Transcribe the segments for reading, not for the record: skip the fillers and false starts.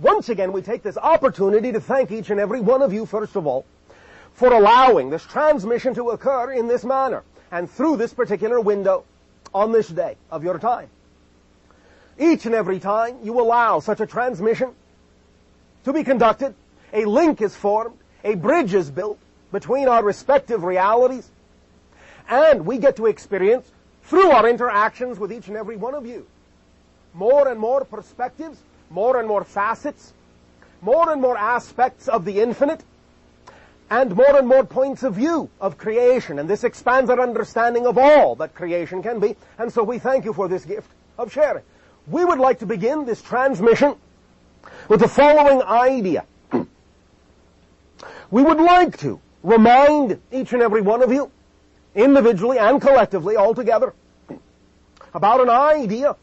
Once again, we take this opportunity to thank each and every one of you, first of all, for allowing this transmission to occur in this manner and through this particular window on this day of your time. Each and every time you allow such a transmission to be conducted, a link is formed, a bridge is built between our respective realities, and we get to experience, through our interactions with each and every one of you, more and more perspectives, more and more facets, more and more aspects of the infinite, and more points of view of creation. And this expands our understanding of all that creation can be. And so we thank you for this gift of sharing. We would like to begin this transmission with the following idea. We would like to remind each and every one of you, individually and collectively, all together, about an idea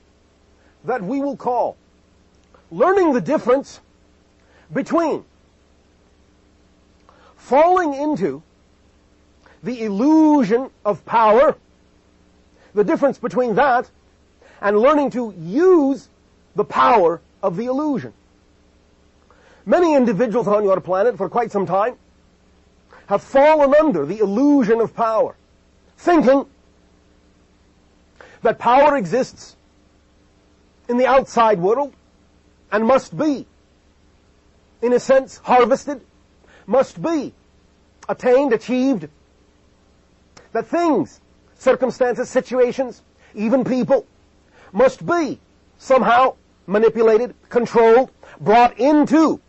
that we will call learning the difference between falling into the illusion of power, the difference between that and learning to use the power of the illusion. Many individuals on your planet for quite some time have fallen under the illusion of power, thinking that power exists in the outside world and must be, in a sense, harvested, must be attained, achieved, that things, circumstances, situations, even people, must be somehow manipulated, controlled, brought into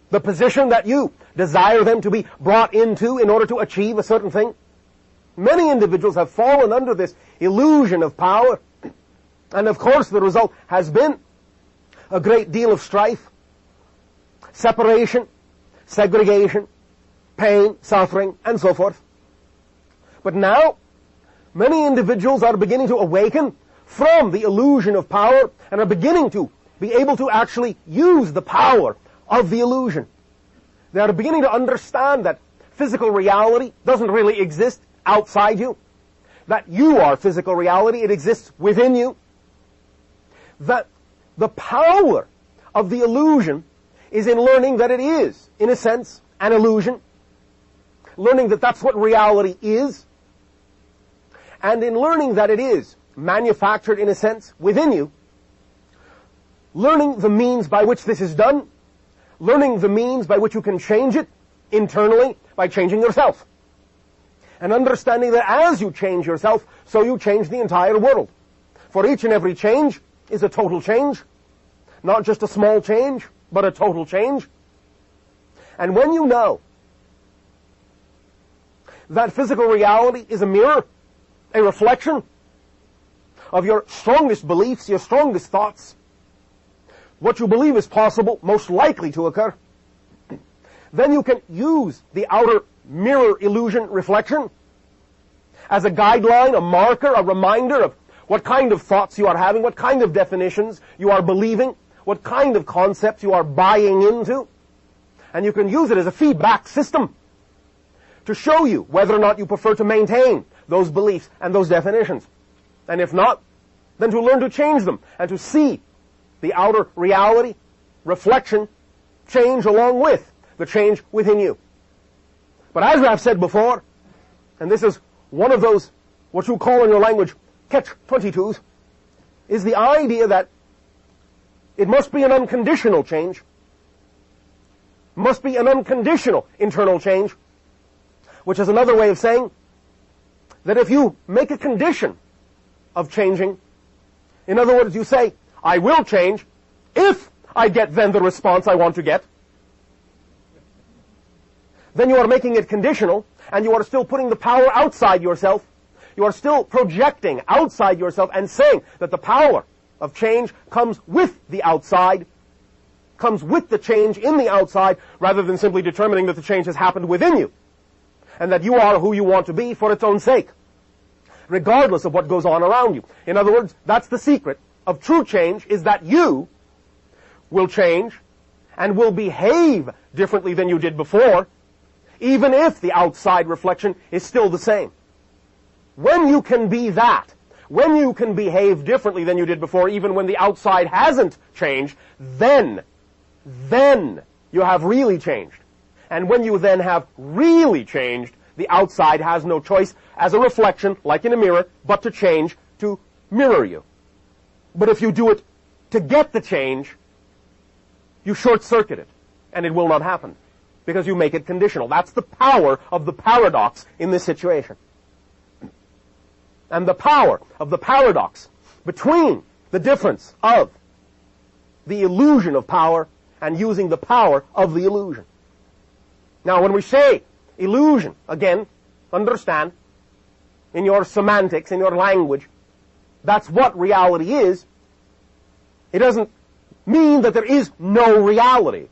the position that you desire them to be brought into in order to achieve a certain thing. Many individuals have fallen under this illusion of power, and of course the result has been a great deal of strife, separation, segregation, pain, suffering, and so forth. But now, many individuals are beginning to awaken from the illusion of power and are beginning to be able to actually use the power of the illusion. They are beginning to understand that physical reality doesn't really exist outside you, that you are physical reality, it exists within you, that the power of the illusion is in learning that it is, in a sense, an illusion, learning that that's what reality is, and in learning that it is manufactured, in a sense, within you, learning the means by which this is done, learning the means by which you can change it internally by changing yourself, and understanding that as you change yourself, so you change the entire world. For each and every change is a total change, not just a small change, but a total change. And when you know that physical reality is a mirror, a reflection of your strongest beliefs, your strongest thoughts, what you believe is possible, most likely to occur, then you can use the outer mirror illusion reflection as a guideline, a marker, a reminder of what kind of thoughts you are having, what kind of definitions you are believing, what kind of concepts you are buying into. And you can use it as a feedback system to show you whether or not you prefer to maintain those beliefs and those definitions. And if not, then to learn to change them and to see the outer reality, reflection, change along with the change within you. But as I've said before, and this is one of those, what you call in your language, catch-22s, is the idea that it must be an unconditional change, must be an unconditional internal change, which is another way of saying that if you make a condition of changing, in other words, you say, I will change if I get then the response I want to get, then you are making it conditional, and you are still putting the power outside yourself. You are still projecting outside yourself and saying that the power of change comes with the outside, comes with the change in the outside, rather than simply determining that the change has happened within you, and that you are who you want to be for its own sake, regardless of what goes on around you. In other words, that's the secret of true change, is that you will change and will behave differently than you did before, even if the outside reflection is still the same. When you can be that, When you can behave differently than you did before, even when the outside hasn't changed, then you have really changed. And when you then have really changed, the outside has no choice as a reflection, like in a mirror, but to change to mirror you. But if you do it to get the change, you short-circuit it, and it will not happen, because you make it conditional. That's the power of the paradox in this situation. And the power of the paradox between the difference of the illusion of power and using the power of the illusion. Now, when we say illusion, again, understand, in your semantics, in your language, that's what reality is. It doesn't mean that there is no reality,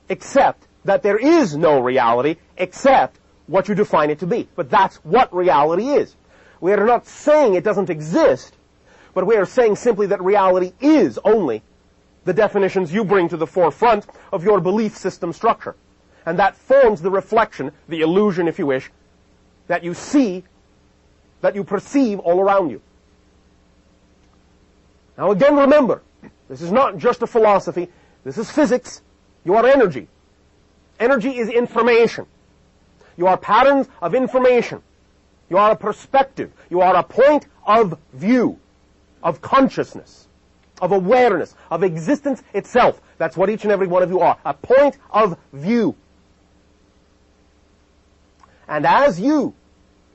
except that there is no reality except what you define it to be. But that's what reality is. We are not saying it doesn't exist, but we are saying simply that reality is only the definitions you bring to the forefront of your belief system structure. And that forms the reflection, the illusion, if you wish, that you see, that you perceive all around you. Now again, remember, this is not just a philosophy. This is physics. You are energy. Energy is information. You are patterns of information. You are a perspective. You are a point of view, of consciousness, of awareness, of existence itself. That's what each and every one of you are. A point of view. And as you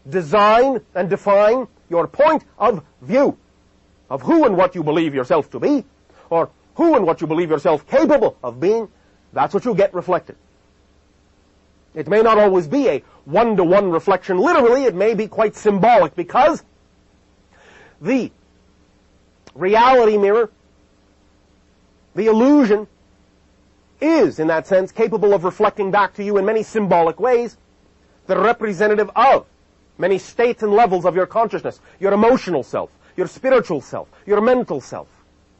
design and define your point of view of who and what you believe yourself to be, or who and what you believe yourself capable of being, that's what you'll get reflected. It may not always be a one-to-one reflection. Literally, it may be quite symbolic, because the reality mirror, the illusion, is, in that sense, capable of reflecting back to you in many symbolic ways, the representative of many states and levels of your consciousness, your emotional self, your spiritual self, your mental self,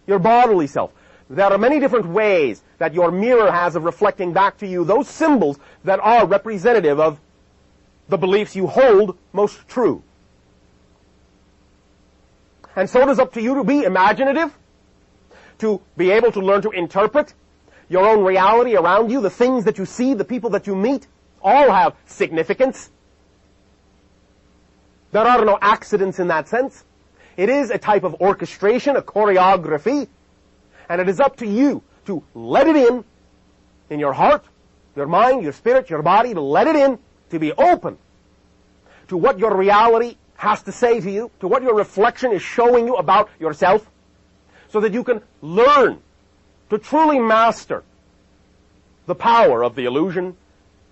your bodily self. There are many different ways that your mirror has of reflecting back to you those symbols that are representative of the beliefs you hold most true. And so it is up to you to be imaginative, to be able to learn to interpret your own reality around you, the things that you see, the people that you meet, all have significance. There are no accidents in that sense. It is a type of orchestration, a choreography, and it is up to you to let it in your heart, your mind, your spirit, your body, to let it in, to be open to what your reality has to say to you, to what your reflection is showing you about yourself, so that you can learn to truly master the power of the illusion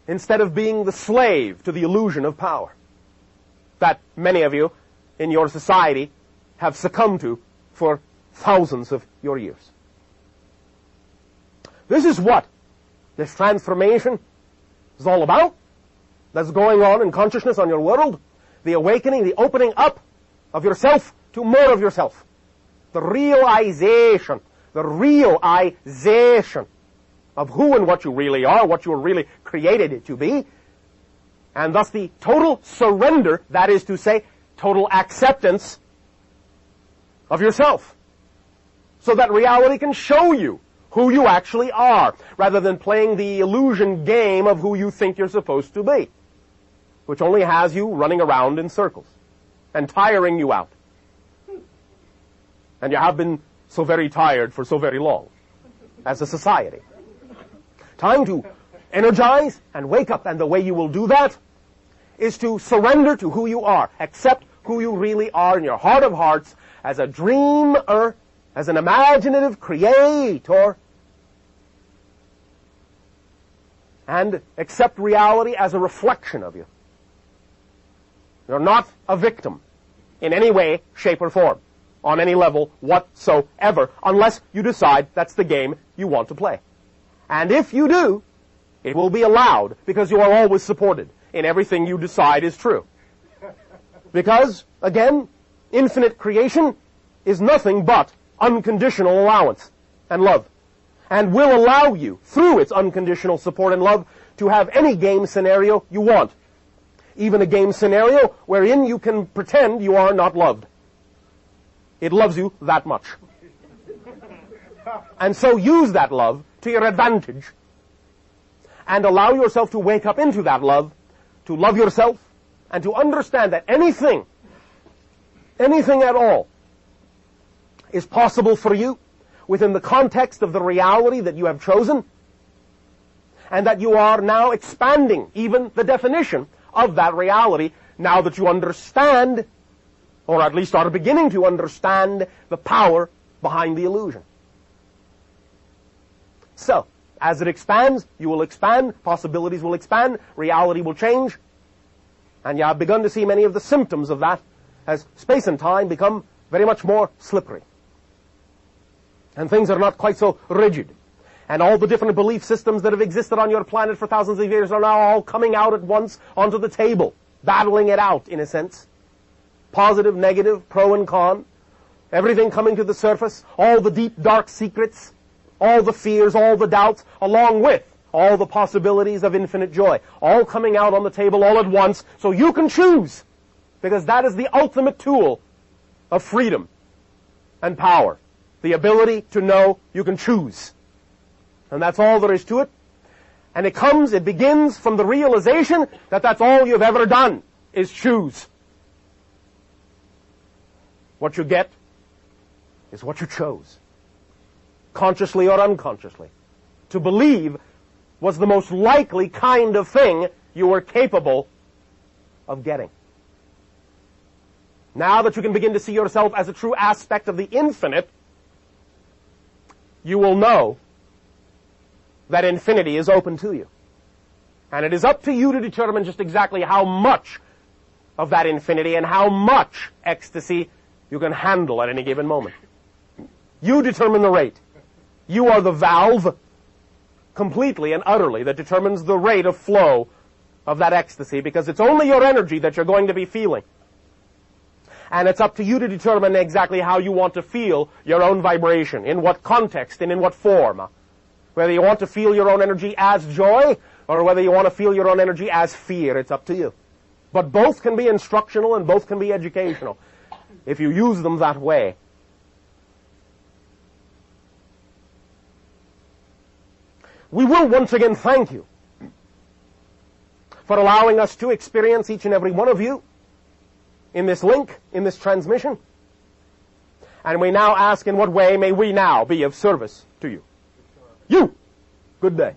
instead of being the slave to the illusion of power that many of you in your society have succumbed to for thousands of your years. This is what this transformation is all about, that's going on in consciousness on your world, the awakening, the opening up of yourself to more of yourself, the realization of who and what you really are, what you were really created to be, and thus the total surrender, that is to say, total acceptance of yourself, so that reality can show you who you actually are, rather than playing the illusion game of who you think you're supposed to be, which only has you running around in circles and tiring you out. And you have been so very tired for so very long as a society. Time to energize and wake up, and the way you will do that is to surrender to who you are, accept who you really are in your heart of hearts, as a dreamer, as an imaginative creator, and accept reality as a reflection of you. You're not a victim in any way, shape, or form, on any level whatsoever, unless you decide that's the game you want to play. And if you do, it will be allowed, because you are always supported in everything you decide is true. Because, again, infinite creation is nothing but unconditional allowance and love, and will allow you, through its unconditional support and love, to have any game scenario you want. Even a game scenario wherein you can pretend you are not loved. It loves you that much. And so use that love to your advantage and allow yourself to wake up into that love, to love yourself, and to understand that anything at all is possible for you within the context of the reality that you have chosen, and that you are now expanding even the definition of that reality now that you understand, or at least are beginning to understand, the power behind the illusion. So, as it expands, you will expand, possibilities will expand, reality will change, and you have begun to see many of the symptoms of that as space and time become very much more slippery. And things are not quite so rigid. And all the different belief systems that have existed on your planet for thousands of years are now all coming out at once onto the table, battling it out, in a sense. Positive, negative, pro and con, everything coming to the surface, all the deep, dark secrets, all the fears, all the doubts, along with all the possibilities of infinite joy, all coming out on the table all at once, so you can choose, because that is the ultimate tool of freedom and power, the ability to know you can choose. And that's all there is to it. And it begins from the realization that that's all you've ever done, is choose. What you get is what you chose, consciously or unconsciously. To believe was the most likely kind of thing you were capable of getting. Now that you can begin to see yourself as a true aspect of the infinite, you will know that infinity is open to you. And it is up to you to determine just exactly how much of that infinity and how much ecstasy you can handle at any given moment. You determine the rate. You are the valve, completely and utterly, that determines the rate of flow of that ecstasy, because it's only your energy that you're going to be feeling. And it's up to you to determine exactly how you want to feel your own vibration, in what context and in what form. Whether you want to feel your own energy as joy, or whether you want to feel your own energy as fear, it's up to you. But both can be instructional and both can be educational, if you use them that way. We will once again thank you for allowing us to experience each and every one of you in this link, in this transmission. And we now ask, in what way may we now be of service to you? You! Good day.